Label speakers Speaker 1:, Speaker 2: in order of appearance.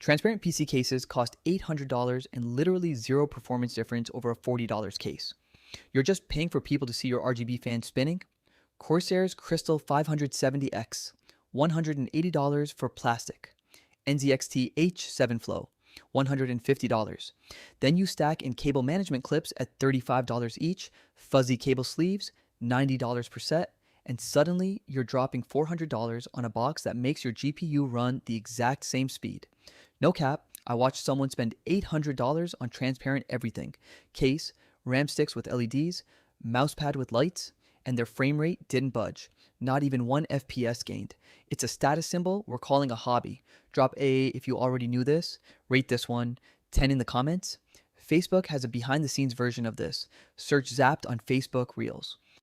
Speaker 1: Transparent PC cases cost $800 and literally zero performance difference over a $40 case. You're just paying for people to see your RGB fan spinning? Corsair's Crystal 570X, $180 for plastic. NZXT H7 Flow, $150. Then you stack in cable management clips at $35 each, fuzzy cable sleeves, $90 per set, and suddenly you're dropping $400 on a box that makes your GPU run the exact same speed. No cap, I watched someone spend $800 on transparent everything: case, RAM sticks with LEDs, mousepad with lights, and their frame rate didn't budge. Not even 1 FPS gained. It's a status symbol we're calling a hobby. Drop A if you already knew this. Rate this one. 10 in the comments. Facebook has a behind the scenes version of this. Search Zapped on Facebook Reels.